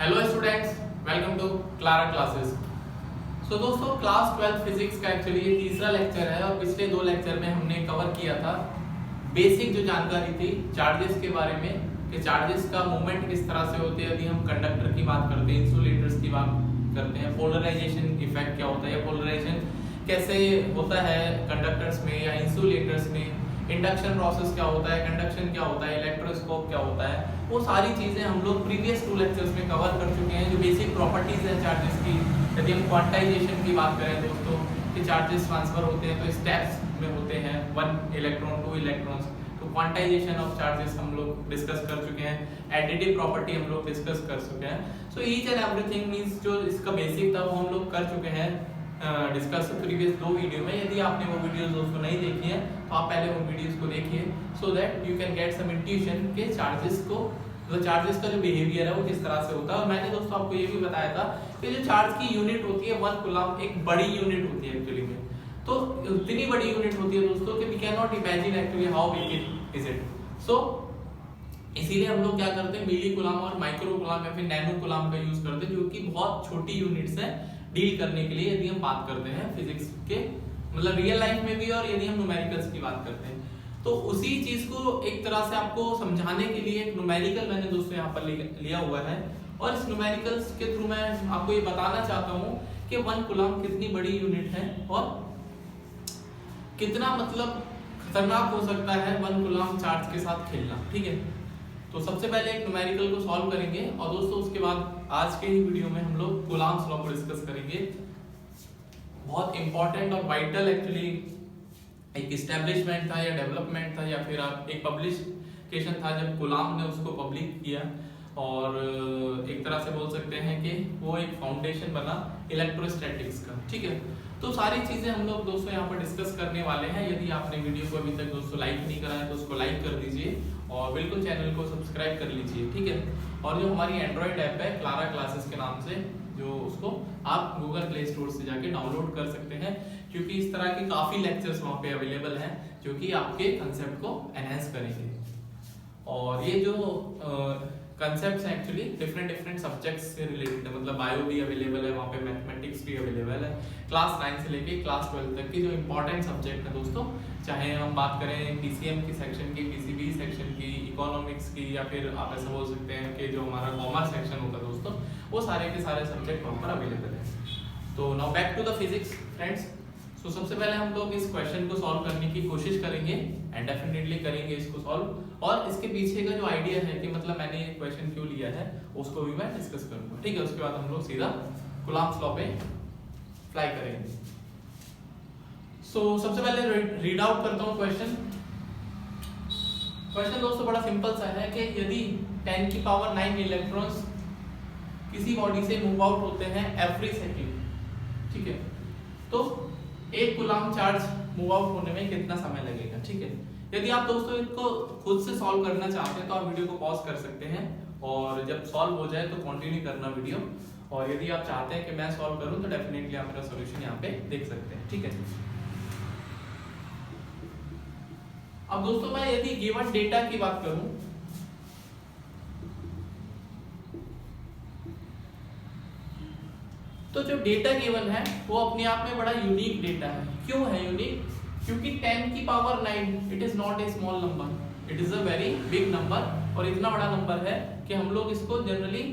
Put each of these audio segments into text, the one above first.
Hello students, welcome to Clara classes. So दोस्तों, class 12 physics का actually ये तीसरा लेक्चर है और पिछले दो लेक्चर में हमने कवर किया था बेसिक जो जानकारी थी चार्जेस के बारे में कि चार्जेस का मूवमेंट किस तरह से होते हैं। यदि हम कंडक्टर की बात करते हैं, इंसुलेटर्स की बात करते हैं, पोलराइजेशन इफेक्ट क्या होता है या पोलराइजेशन कैसे होता है कंडक्टर्स में या इंसुलेटर्स में, इंडक्शन प्रोसेस क्या होता है, कंडक्शन क्या होता है, इलेक्ट्रोस्कोप क्या होता है, वो सारी चीजें हम लोग प्रीवियस 2 लेक्चर्स में कवर कर चुके हैं। जो बेसिक प्रॉपर्टीज है चार्जेस की, यदि हम क्वांटाइजेशन की बात करें दोस्तों कि चार्जेस ट्रांसफर होते हैं तो स्टेप्स में होते हैं, 1 इलेक्ट्रॉन 2 इलेक्ट्रॉन्स। तो क्वांटाइजेशन ऑफ चार्जेस हम लोग डिस्कस कर चुके हैं, एडिटिव प्रॉपर्टी हम लोग डिस्कस कर चुके हैं। So each and everything means जो इसका बेसिक था वो हम लोग कर चुके हैं डिस्कस प्रीवियस 2 वीडियो में। यदि आपने वो वीडियोस दोस्तों नहीं देखी है तो आप पहले उन वीडियोस को देखिए so that you can get some intuition के चार्जेस को, मतलब चार्जेस का जो बिहेवियर है वो किस तरह से होता है। और मैंने दोस्तों आपको ये भी बताया था कि जो चार्ज की यूनिट होती है 1 कूलम एक बड़ी यूनिट होती है एक्चुअली में। तो इतनी बड़ी यूनिट होती है दोस्तों कि we can not imagine actually how big it is it. So इसीलिए हम लोग क्या करते हैं, मिली कूलम और माइक्रो कूलम या फिर नैनो कूलम का यूज करते हैं, जो कि बहुत छोटी यूनिट्स है डील करने के लिए यदि हम बात करते हैं फिजिक्स के, मतलब रियल लाइफ में भी और यदि हम न्यूमेरिकल्स की बात करते हैं। तो उसी चीज को एक तरह से आपको समझाने के लिए एक न्यूमेरिकल मैंने दोस्तों यहाँ पर लिया हुआ है और इस न्यूमेरिकल्स के थ्रू मैं आपको ये बताना चाहता हूँ कि 1 कूलम कितनी बड़ी यूनिट है और कितना मतलब खतरनाक हो सकता है 1 कूलम चार्ज के साथ खेलना। ठीक है, तो सबसे पहले एक न्यूमेरिकल को सॉल्व करेंगे और दोस्तों उसके बाद आज के ही वीडियो में हम लोग कूलम्स लॉ को डिस्कस करेंगे। बहुत इंपॉर्टेंट और वाइटल एक्चुअली एक इस्टेब्लिशमेंट था या डेवलपमेंट था या फिर आप एक पब्लिकेशन था जब कूलम ने उसको पब्लिक किया और एक तरह से बोल सकते हैं कि वो एक फाउंडेशन बना इलेक्ट्रोस्टैटिक्स का। ठीक है, तो सारी चीजें हम लोग दोस्तों यहाँ पर डिस्कस करने वाले हैं। यदि आपने वीडियो को अभी तक दोस्तों लाइक नहीं करा है तो उसको लाइक कर दीजिए और बिल्कुल चैनल को सब्सक्राइब कर लीजिए। ठीक है, और जो हमारी एंड्रॉइड ऐप है क्लारा क्लासेस के नाम से, जो उसको आप गूगल प्ले स्टोर से जाके डाउनलोड कर सकते हैं, क्योंकि इस तरह के काफी लेक्चर्स वहाँ पे अवेलेबल हैं जो कि आपके कंसेप्ट को एनहांस करेंगे। और ये जो कंसेप्ट्स हैं एक्चुअली डिफरेंट सब्जेक्ट्स से रिलेटेड है, मतलब बायो भी अवेलेबल है वहाँ पे, मैथमेटिक्स भी अवेलेबल है, क्लास 9 से लेके क्लास 12 तक की जो इंपॉर्टेंट सब्जेक्ट है दोस्तों, चाहे हम बात करें पीसीएम की सेक्शन की, पीसीबी सेक्शन की, इकोनॉमिक्स की, या फिर आप ऐसा बोल सकते हैं कि जो हमारा कॉमर्स सेक्शन होता है दोस्तों, वो सारे के सारे सब्जेक्ट वहाँ पर अवेलेबल है। तो now back to the physics friends. तो सबसे पहले हम लोग इस क्वेश्चन को सॉल्व करने की कोशिश करेंगे एंड डेफिनेटली करेंगे इसको सॉल्व, और इसके पीछे का जो आइडिया है कि मतलब मैंने ये क्वेश्चन क्यों लिया है उसको भी मैं डिस्कस करूंगा। ठीक है, उसके बाद हम लोग सीधा कूलम्स लॉ पे अप्लाई करेंगे। सो सबसे पहले रीड आउट करता हूँ क्वेश्चन। क्वेश्चन दोस्तों बड़ा सिंपल सा है कि यदि 10 की पावर 9 इलेक्ट्रॉन्स किसी बॉडी से मूव आउट होते हैं एवरी सेकंड, ठीक है, तो 1 कूलम चार्ज मूव आउट होने में कितना समय लगेगा। ठीक है, यदि आप दोस्तों इसको खुद से सॉल्व करना चाहते हैं तो आप वीडियो को पॉज कर सकते हैं और जब सॉल्व हो जाए तो कंटिन्यू करना वीडियो, और यदि आप चाहते हैं कि मैं सॉल्व करूं तो डेफिनेटली आप मेरा सॉल्यूशन यहाँ पे देख सकते हैं। ठीक है, अब दोस्तों मैं यदि गिवन डेटा की बात करूं तो जो डेटा गिवन है वो अपने आप में बड़ा यूनिक डेटा है। क्यों है यूनिक? क्योंकि 10 की power 9 it is not a small number, it is a very big number, और इतना बड़ा नंबर है कि हम लोग इसको जनरली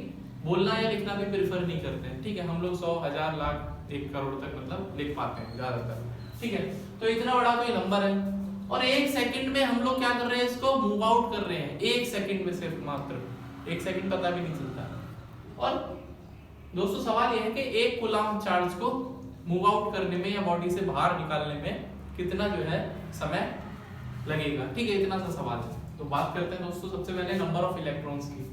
बोलना या लिखना भी प्रेफर नहीं करते हैं। ठीक है, हम लोग 100, 1000, लाख, 1 करोड़ तक मतलब लिख पाते हैं ज्यादातर। ठीक है, तो इतना बड़ा कोई नंबर है और 1 सेकंड में हम लोग क्या कर रहे हैं, इसको मूव आउट कर रहे हैं 1 सेकंड में, सिर्फ मात्र 1 सेकंड पता भी नहीं चलता। और दोस्तों सवाल यह है कि 1 कूलम चार्ज को मूव आउट करने में या बॉडी से बाहर निकालने में कितना जो है समय लगेगा। ठीक है, इतना सा सवाल है। तो बात करते हैं दोस्तों सबसे पहले नंबर ऑफ इलेक्ट्रॉन्स की।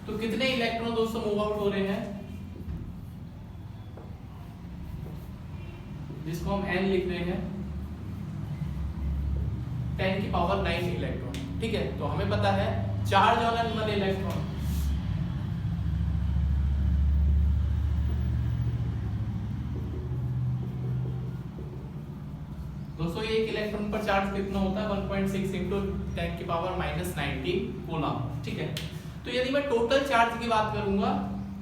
तो कितने इलेक्ट्रॉन दोस्तों मूव आउट हो रहे हैं, जिसको हम n लिख रहे हैं, 10 की पावर 9 इलेक्ट्रॉन। ठीक है, तो हमें पता है चार्ज ऑन एन इलेक्ट्रॉन दोस्तों ये एक इलेक्ट्रॉन पर चार्ज कितना होता है 1.6 इंटू 10 की पावर -19 कूलम, ठीक है। तो यदि मैं टोटल चार्ज की बात करूंगा,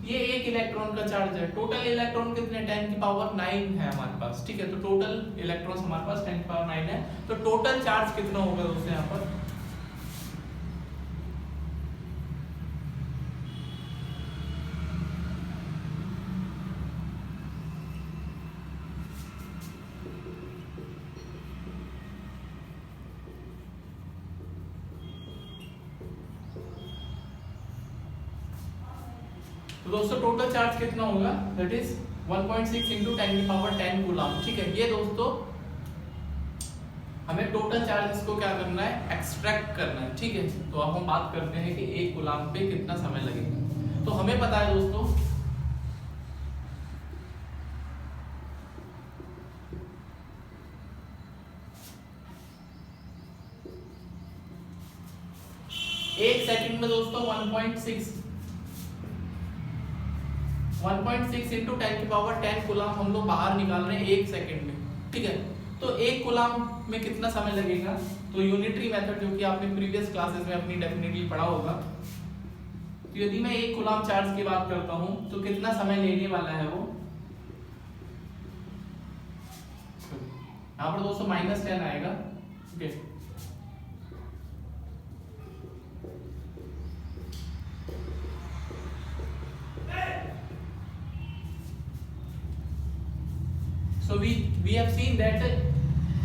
ये एक इलेक्ट्रॉन का चार्ज है, टोटल इलेक्ट्रॉन कितने 10 की पावर 9 है हमारे पास, ठीक है। तो टोटल इलेक्ट्रॉन्स हमारे पास 10 की पावर 9 है, तो टोटल चार्ज कितना होगा दोस्तों यहाँ पर, तो दोस्तों टोटल चार्ज कितना होगा, दैट इज 1.6 इंटू 10 की पावर 10 कूलम, ठीक है। ये दोस्तों हमें टोटल चार्जेस को क्या करना है, एक्सट्रैक्ट करना है, ठीक है। तो अब हम बात करते हैं कि एक कूलम पे कितना समय लगेगा। तो हमें पता है दोस्तों एक सेकंड में दोस्तों 1.6 इंटू 10 की पावर 10 कूलम हम लोग बाहर निकाल रहे हैं एक सेकंड में, ठीक है। तो एक कूलम में कितना समय लगेगा, तो यूनिटरी मेथड जो कि आपने प्रीवियस क्लासेस में अपनी डेफिनेटली पढ़ा होगा, तो यदि मैं एक कूलम चार्ज की बात करता हूं तो कितना समय लेने वाला है वो, यहाँ पर दोस्तों -10 आएगा, ठीक है। So we have seen that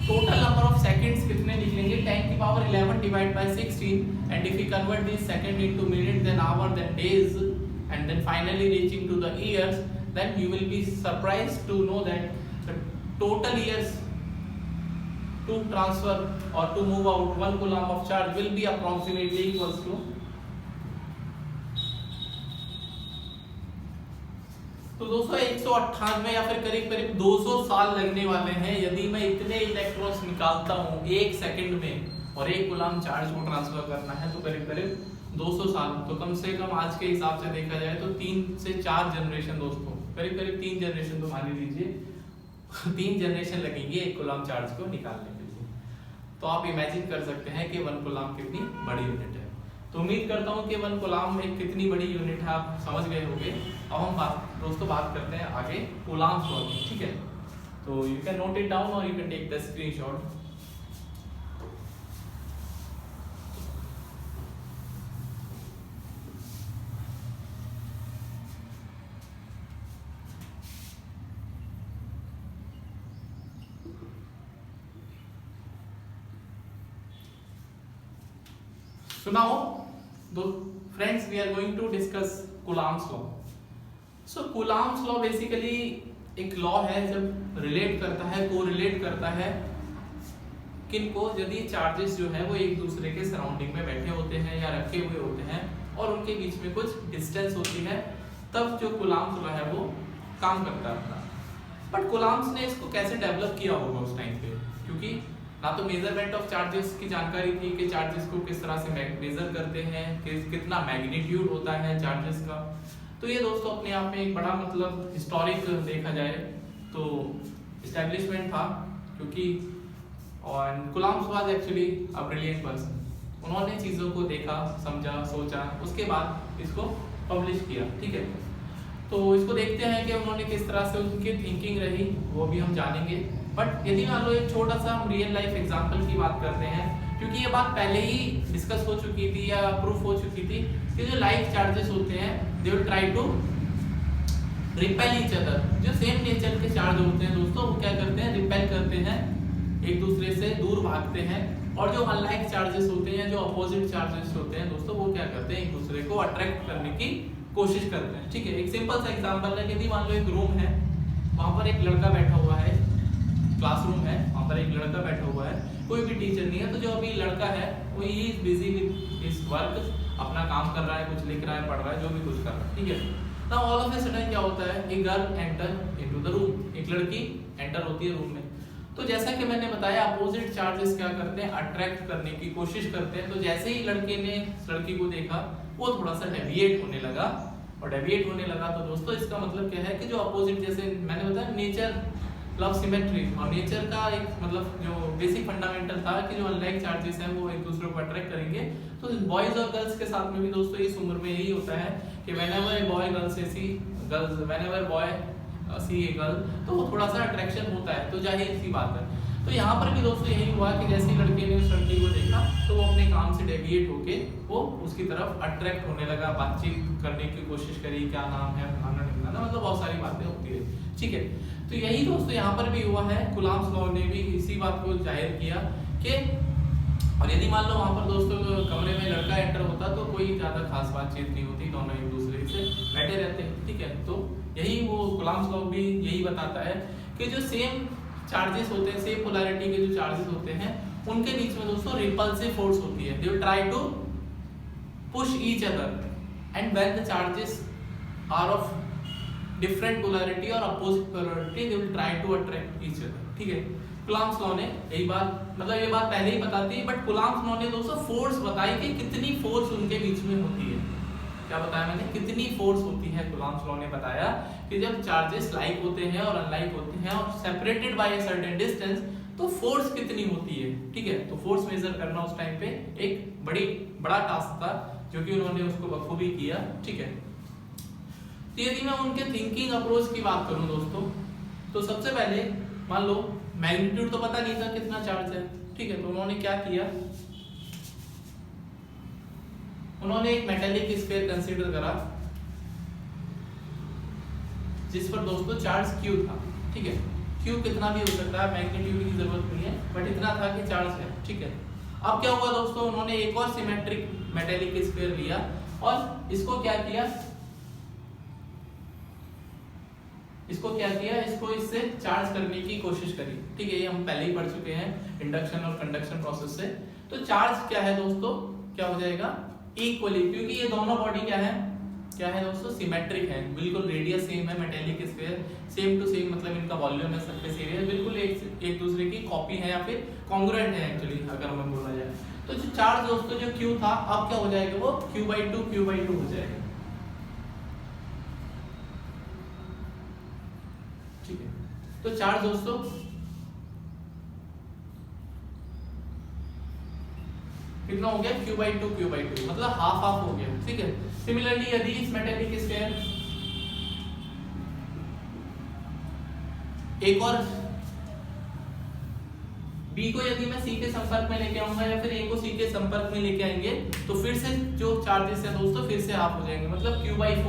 total number of seconds कितने निकलेंगे 10 की power 11 divided by 16, and if we convert this second into minutes, then hour, then days, and then finally reaching to the years, then you will be surprised to know that the total years to transfer or to move out 1 coulomb of charge will be approximately equals to, तो दोस्तों 198 या फिर करीब करीब 200 साल लगने वाले हैं यदि मैं इतने इलेक्ट्रॉन्स निकालता हूं एक सेकंड में, और एक कूलम चार्ज को ट्रांसफर करना है तो करीब करीब 200 साल। तो कम से कम आज के हिसाब से देखा जाए तो 3 से 4 जनरेशन दोस्तों, करीब करीब 3 जनरेशन तो मान लीजिए 3 जनरेशन लगेंगे एक कूलम चार्ज को निकालने के लिए। तो आप इमेजिन कर सकते हैं कि 1 कूलम कितनी बड़ी यूनिट है। तो उम्मीद करता हूं कि 1 कूलम एक कितनी बड़ी यूनिट है आप समझ गए होंगे। अब हम दोस्तों बात करते हैं आगे कूलम्स लॉ की, ठीक है। तो you can note it down और you can take the screenshot. So now, friends, we are going to discuss Coulomb's law. So Coulomb's law basically एक लॉ है जब रिलेट करता है, कोरिलेट करता है किनको, यदि चार्जेस जो है वो एक दूसरे के सराउंडिंग में बैठे होते हैं या रखे हुए होते हैं और उनके बीच में कुछ डिस्टेंस होती है, तब जो Coulomb's लॉ है वो काम करता है अपना। बट Coulomb's ने इसको कैसे डेवलप किया होगा उस टाइम पे, क्योंकि ना तो मेजरमेंट ऑफ चार्जेस की जानकारी थी कि चार्जेस को किस तरह से मेजर करते हैं, कितना मैग्नीट्यूड होता है चार्जेस का। तो ये दोस्तों अपने आप में एक बड़ा मतलब हिस्टोरिक देखा जाए तो एस्टेब्लिशमेंट था, क्योंकि और Coulomb's was actually a brilliant person. उन्होंने चीज़ों को देखा, समझा, सोचा, उसके बाद इसको पब्लिश किया, ठीक है। तो इसको देखते हैं कि उन्होंने किस तरह से उनकी थिंकिंग रही, वो भी हम जानेंगे। बट यदि मान लो एक छोटा सा हम रियल लाइफ एग्जांपल की बात करते हैं, क्योंकि ये बात पहले ही डिस्कस हो चुकी थी या प्रूफ हो चुकी थी कि जो लाइफ चार्जेस होते हैं they will try to repel each other. जो सेम नेचर के चार्ज होते हैं दोस्तों वो क्या करते हैं, रिपेल करते हैं, एक दूसरे से दूर भागते हैं। और जो अनलाइक चार्जेस होते हैं, जो अपोजिट चार्जेस होते हैं दोस्तों, वो क्या करते हैं, एक दूसरे को अट्रैक्ट करने की कोशिश करते हैं, ठीक है। एक सिंपल सा एग्जांपल है, यदि मान लो एक रूम है, वहां पर एक लड़का बैठा हुआ है, क्लासरूम है, वहां पर एक लड़का बैठा हुआ है, कोई भी टीचर नहीं है, तो जो अभी लड़का है वो he is busy with his work, अपना काम कर रहा है, कुछ लिख रहा है, पढ़ रहा है, जो भी कुछ कर रहा है, ठीक है। Now all of a sudden क्या होता है, एक girl enter into the room, एक लड़की एंटर होती है रूम में। तो जैसा कि मैंने बताया अपोजिट चार्जेस क्या करते हैं, अट्रैक्ट करने की कोशिश करते हैं। तो जैसे ही लड़के ने लड़की को देखा, वो थोड़ा सा डेविएट होने लगा, और डेविएट होने लगा तो दोस्तों इसका मतलब क्या है कि जो अपोजिट, जैसे मैंने बताया लव सिमेट्री, और नेचर का एक मतलब जो बेसिक फंडामेंटल था कि जो अनलाइक चार्जेस हैं वो एक दूसरे को अट्रैक्ट करेंगे। तो बॉयज और गर्ल्स के साथ में भी दोस्तों इस उम्र में यही होता है कि whenever a boy see a girl, तो वो थोड़ा सा अट्रैक्शन होता है, तो जाहिर सी बात है। तो यहाँ पर भी दोस्तों यही हुआ कि जैसे ही लड़के ने उस लड़की को देखा तो वो अपने काम से डेविएट होके वो उसकी तरफ अट्रैक्ट होने लगा, बातचीत करने की कोशिश करी, क्या नाम है फलाना ढिमकाना, मतलब बहुत सारी बातें होती है, ठीक है। तो यही दोस्तों यहाँ पर भी हुआ है, कुलाम्स लॉ ने भी इसी बात को जाहिर किया कि, और यदि मान लो वहाँ पर दोस्तों कमरे में लड़का एंटर होता तो कोई ज़्यादा खास बातचीत नहीं होती, दोनों एक दूसरे से बैठे रहते हैं, ठीक है। तो यही वो कुलाम्स लॉ भी यही बताता है कि जो सेम चार्जेस होते हैं, सेम पोलैरिटी के जो चार्जेस होते हैं, उनके बीच में दोस्तों रिपल्सिव फोर्स होती है, they will try to push each other and when the charges are of different polarity और opposite polarity they will try to attract each other, ठीक है। कुलाम्स लॉ ने यही बात, मतलब ये बात पहले ही बताती है, बट कुलाम्स लॉ ने दोस्तों फोर्स बताई कि कितनी फोर्स उनके बीच में होती है। क्या बताया मैंने, कितनी फोर्स होती है। कुलाम्स लॉ ने बताया कि जब चार्जेस लाइक होते हैं और अनलाइक होते हैं और separated by a certain distance, तो फोर्स कितनी होती है, ठीक है। तो फोर्स मेजर करना उस टाइम पे एक बड़ा टास्क था, जो कि उन्होंने उसको बखूबी किया, ठीक है। तो यदि मैं उनके थिंकिंग अप्रोच की बात करूं दोस्तों, तो सबसे पहले मान लो मैग्नीट्यूड तो पता नहीं था कितना चार्ज है, ठीक है। तो उन्होंने क्या किया, उन्होंने एक मेटेलिक स्फीयर कंसीडर करा जिस पर दोस्तों चार्ज Q था, ठीक है। Q कितना भी हो सकता है, मैग्नीट्यूड की जरूरत नहीं है, बट इतना था कि चार्ज है, ठीक है। अब क्या हुआ दोस्तों, उन्होंने एक और सिमेट्रिक मेटेलिक स्फीयर लिया और इसको क्या किया, इसको इससे चार्ज करने की कोशिश करी, ठीक है। ये हम पहले ही पढ़ चुके हैं इंडक्शन और कंडक्शन प्रोसेस से। तो चार्ज क्या है दोस्तों, क्या हो जाएगा, इक्वली, क्योंकि ये दोनों बॉडी क्या है दोस्तों, सिमेट्रिक है, बिल्कुल रेडियस सेम है, metallic sphere same to same, मतलब इनका वॉल्यूम है, सरफेस एरिया बिल्कुल एक दूसरे की कॉपी है या फिर कॉन्ग्रुएंट है एक्चुअली, अगर हमें बोला जाए। तो जो चार्ज दोस्तों जो Q था, अब क्या हो जाएगा, वो Q/2 हो जाएगा, ठीक है। तो चार्ज दोस्तों कितना हो गया, Q/2 मतलब हाफ हो गया, ठीक है। सिमिलरली यदि इस मेटेलिक स्फीयर एक और B को यदि मैं C के संपर्क में लेके आऊंगा या फिर A को C के संपर्क में लेके आएंगे, तो फिर से जो चार्जेस है दोस्तों फिर से हाफ हो जाएंगे, मतलब Q/4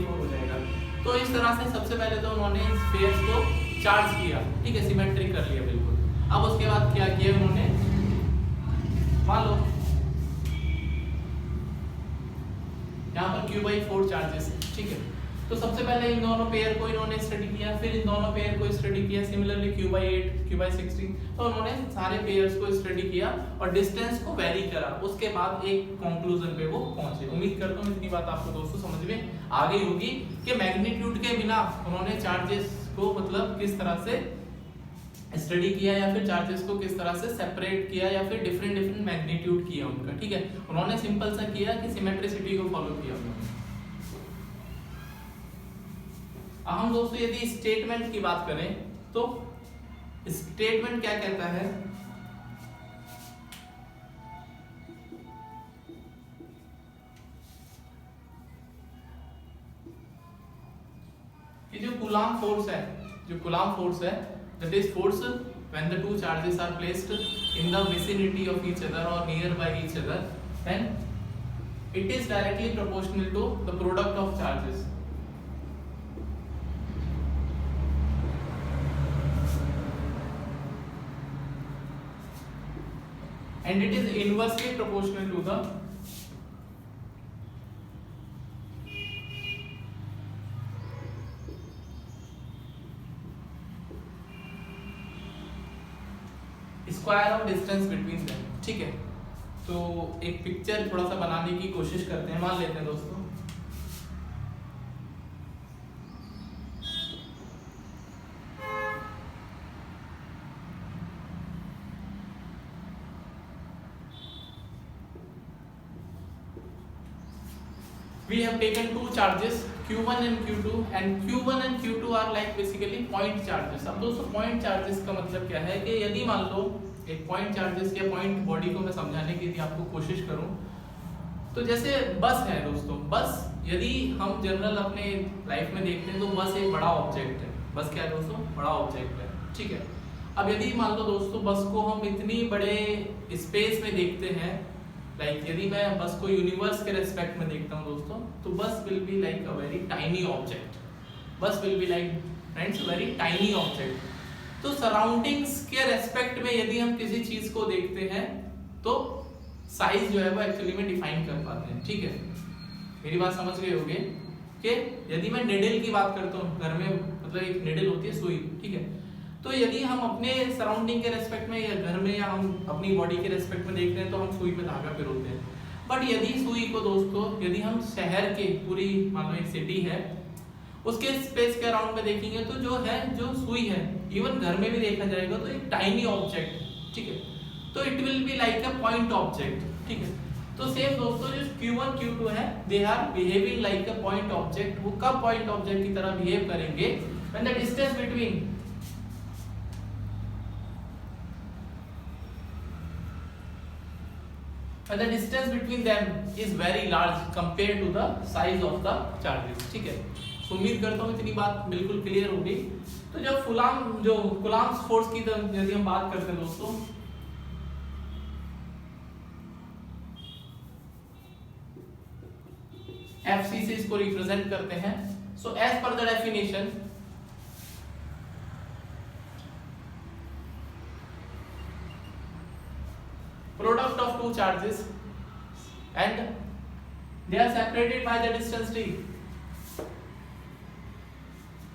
हो जाएगा। तो इस तरह से सबसे पहले तो उन्होंने स्फीयर्स को चार्ज किया, ठीक है, सिमेट्रिक कर लिया बिल्कुल। अब उसके बाद क्या किया उन्होंने, मान लो यहाँ पर Q/4 चार्जेस है, ठीक है। तो सबसे पहले इन दोनों पेयर को इन्होंने स्टडी किया, फिर इन दोनों पेयर को स्टडी किया, सिमिलरली Q/8 Q/16, तो उन्होंने सारे पेयर्स को स्टडी किया और डिस्टेंस को वेरी करा, उसके बाद एक कंक्लूजन पे वो पहुंचे। उम्मीद करता हूँ इतनी बात आपको दोस्तों समझ में आ गई होगी कि मैग्नीट्यूड के बिना उन्होंने चार्जेस को मतलब किस तरह से स्टडी किया या फिर चार्जेस को किस तरह से सेपरेट किया या फिर डिफरेंट मैग्नीट्यूड किया उनका, ठीक है। उन्होंने सिंपल सा किया कि सिमेट्रिसिटी को फॉलो किया उन्होंने। हम दोस्तों यदि स्टेटमेंट की बात करें तो स्टेटमेंट क्या कहता है, कि जो कूलाम फोर्स है that is force when the two charges are placed in the vicinity of each other or nearby each other, then it is directly proportional to the product of charges. And it is inversely proportional to the square of distance between them, ठीक है। तो एक picture थोड़ा सा बनाने की कोशिश करते हैं, मान लेते हैं दोस्तों we have taken two charges Q1 and Q2 and Q1 and Q2 are like basically point charges। अब दोस्तों पॉइंट चार्जेस का मतलब क्या है कि यदि मान लो एक पॉइंट चार्जेस या पॉइंट बॉडी को मैं समझाने की यदि आपको कोशिश करूं तो जैसे बस है दोस्तों, बस यदि हम जनरल अपने लाइफ में देखते हैं तो बस एक बड़ा ऑब्जेक्ट है। बस क्या है दोस्तों? बड़ा ऑब्जेक्ट है, ठीक है। अब यदि मान लो दोस्तों बस को हम इतनी बड़े स्पेस में देखते हैं, लाइक यदि मैं बस को यूनिवर्स के रेस्पेक्ट में देखता हूँ दोस्तों, तो बस will be like a very tiny object. बस will be like friends very tiny object. तो सराउंडिंग्स के रेस्पेक्ट में यदि हम किसी चीज को देखते हैं तो साइज जो है वो एक्चुअली में डिफाइन कर पाते हैं, ठीक है। मेरी बात समझ गए होंगे कि यदि मैं निडल की बात करता हूँ, घर में मतलब एक निडल होती है, सुई, ठीक है। तो यदि हम अपने सराउंडिंग के रेस्पेक्ट में या घर में या हम अपनी बॉडी के रेस्पेक्ट में देखते हैं तो हम सुई में धागा पिरोते हैं। बट यदि सुई को दोस्तों यदि हम शहर के पूरी मान लो एक सिटी है उसके स्पेस के अराउंड में देखेंगे तो जो है जो सुई है इवन घर में भी देखा जाएगा तो एक टाइनी ऑब्जेक्ट, ठीक है। तो it will be like a point object, ठीक है। तो सेम दोस्तों जो Q1 Q2 है they are behaving like a point object. वो कब पॉइंट ऑब्जेक्ट की तरह बिहेव करेंगे? When the distance between the distance between them is very large compared to the size of the charges, ठीक है। तो उम्मीद करता हूँ इतनी बात बिल्कुल क्लियर होगी। तो जब कुलाम्स फोर्स की यदि हम बात करते हैं दोस्तों, FC से इसको रिप्रेजेंट करते हैं। So as per the definition product of two charges and they are separated by the distance d,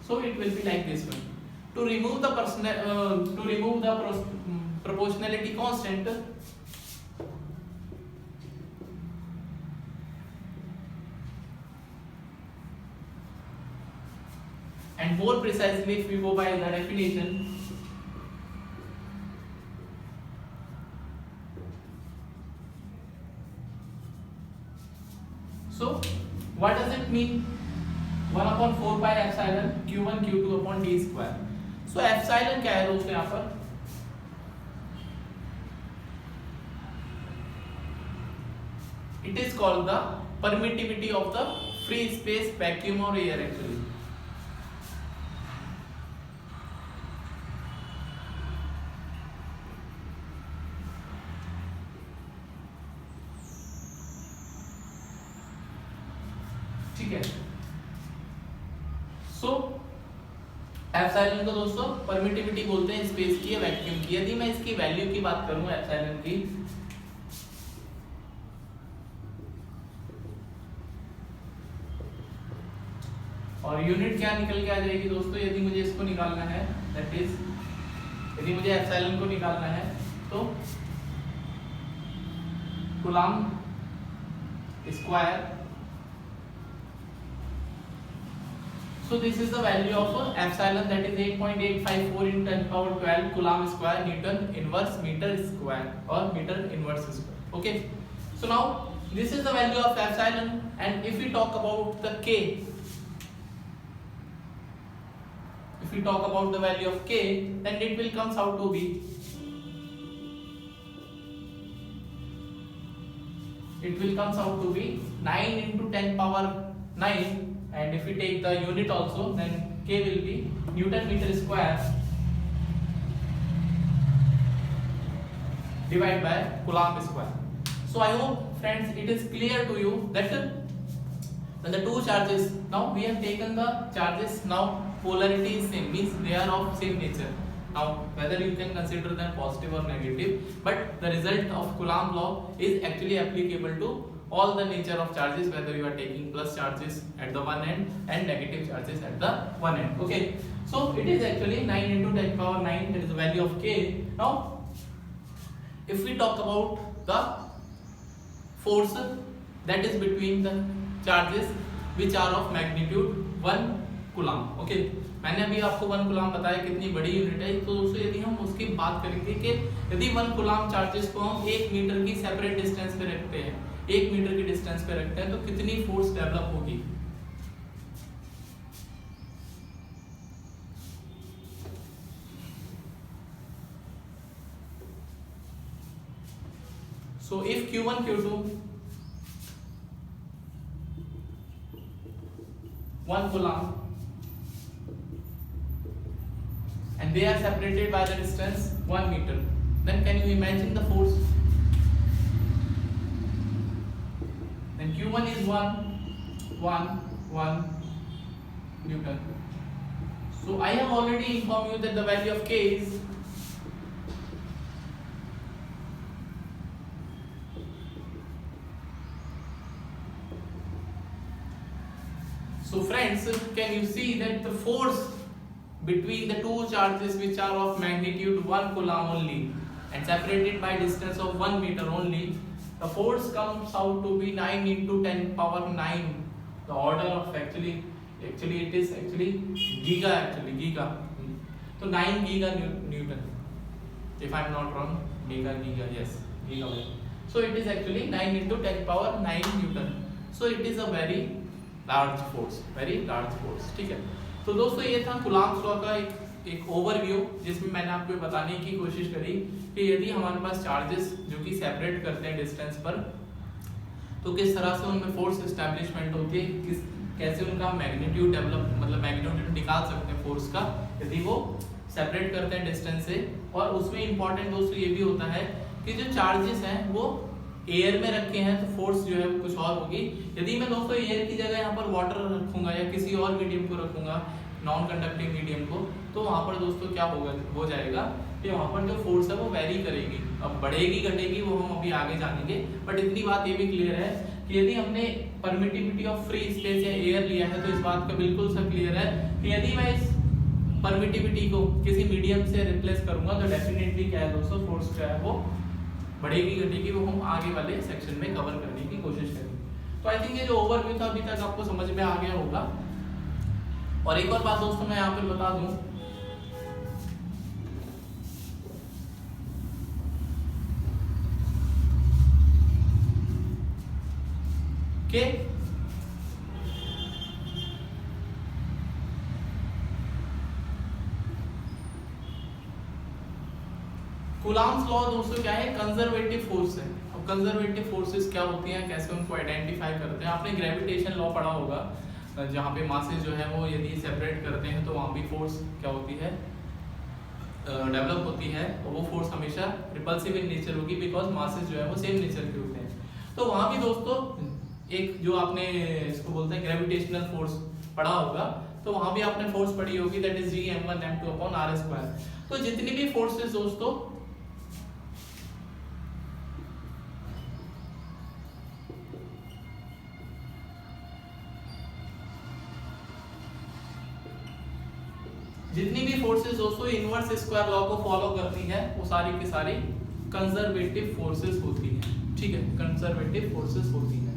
so it will be like this one. To remove the proportionality constant, and more precisely if we go by the definition, so what does it mean? 1/4 pi epsilon Q1 Q2 upon d square. So epsilon क्या है दोस्तों यहाँ पर? It is called the permittivity of the free space vacuum or air actually. ठीक है। सो epsilon को दोस्तों permittivity बोलते हैं स्पेस की या वैक्यूम की। यदि मैं इसकी वैल्यू की बात करूं एप्सिलॉन की, और यूनिट क्या निकल के आ जाएगी दोस्तों यदि मुझे इसको निकालना है, दैट इज यदि मुझे एप्सिलॉन को निकालना है तो coulomb square. So this is the value of epsilon, that is 8.854 into 10 power 12 coulomb square Newton inverse meter square or meter inverse square. Okay. So now this is the value of epsilon, and if we talk about the k, if we talk about the value of k, then it will comes out to be, it will comes out to be 9 into 10 power 9, and if we take the unit also then k will be Newton meter square divided by Coulomb square. So I hope friends it is clear to you that when the two charges, now we have taken the charges, now polarity is same, means they are of same nature. Now whether you can consider them positive or negative, but the result of Coulomb law is actually applicable to all the nature of charges, whether you are taking plus charges at the one end and negative charges at the one end. Okay, so it is actually 9 into 10 power 9, that is the value of k. Now if we talk about the force that is between the charges which are of magnitude 1 coulomb. Okay, मैंने अभी आपको 1 coulomb बताया कितनी बड़ी unit है। तो दोस्तों यदि हम उसकी बात करेंगे कि यदि 1 कूलम्ब चार्जेस को हम 1 मीटर की सेपरेट डिस्टेंस पे रखते हैं, 1 मीटर की डिस्टेंस पे रखते हैं तो कितनी फोर्स डेवलप होगी। So if Q1 Q2 1 coulomb and they are separated by the distance 1 meter, then can you imagine the force? Then Q1 is 1 Newton. So I have already informed you that the value of K is So friends, can you see that the force between the two charges which are of magnitude 1 coulomb only and separated by distance of 1 meter only, the force comes out to be 9 into 10 power 9. The order of actually it is giga. So 9 giga Newton. If I am not wrong, giga, yes, giga. So it is actually 9 into 10 power 9 Newton. So it is a very large force, ठीक है। तो दोस्तों ये था Coulomb's law का एक overview, जिसमें मैंने आपको बताने की कोशिश करी कि यदि हमारे पास चार्जेस जो कि सेपरेट करते हैं डिस्टेंस पर, तो किस तरह से उनमें फोर्स एस्टैब्लिशमेंट होती है, कैसे उनका मैग्नीट्यूड डेवलप, मतलब मैग्नीट्यूड निकाल सकते हैं फोर्स का यदि वो सेपरेट करते हैं डिस्टेंस से। और उसमें इंपॉर्टेंट दोस्तों ये भी होता है कि जो चार्जेस हैं वो एयर में रखे हैं तो फोर्स जो है वो कुछ और होगी। यदि मैं दोस्तों एयर की जगह यहाँ पर वाटर रखूंगा या किसी और मीडियम को रखूंगा, नॉन कंडक्टिंग मीडियम को, तो वहाँ पर दोस्तों क्या हो जाएगा कि वहाँ पर जो फोर्स है वो वेरी करेगी। अब बढ़ेगी घटेगी वो हम अभी आगे जानेंगे, बट इतनी बात ये भी क्लियर है कि यदि हमने परमिटिविटी ऑफ फ्री स्पेस या एयर लिया है तो इस बात का बिल्कुल सा क्लियर है कि यदि मैं इस परमिटिविटी को किसी मीडियम से रिप्लेस करूंगा तो डेफिनेटली क्या है दोस्तों, फोर्स जो है वो बढ़ेगी घटेगी, वो हम आगे वाले सेक्शन में कवर करने की कोशिश करेंगे। तो आई थिंक ये जो ओवरव्यू था अभी तक आपको समझ में आ गया होगा। और एक और बात दोस्तों मैं यहाँ पे बता दूं कि कूलॉम्स लॉ दोस्तों क्या है, कंजर्वेटिव फोर्स है। अब कंजर्वेटिव फोर्सेस क्या होती हैं, कैसे उनको आइडेंटिफाई करते हैं। आपने ग्रेविटेशन लॉ पढ़ा होगा, जहाँ पे मासेस जो है वो यदि सेपरेट करते हैं तो वहाँ भी फोर्स क्या होती है, डेवलप होती है, और वो फोर्स हमेशा रिपल्सिव इन नेचर होगी बिकॉज मासेस जो है वो सेम नेचर के होते हैं। तो वहाँ भी दोस्तों एक जो आपने इसको बोलते हैं ग्रेविटेशनल फोर्स पढ़ा होगा, तो वहाँ भी आपने फोर्स पढ़ी होगी, दैट इज Gm1m2/r²। तो जितनी भी फोर्सेस दोस्तों इनवर्स स्क्वायर लॉ को फॉलो करती है वो सारी की सारी कंजर्वेटिव फोर्सेस होती हैं, ठीक है, कंजर्वेटिव फोर्सेस होती हैं।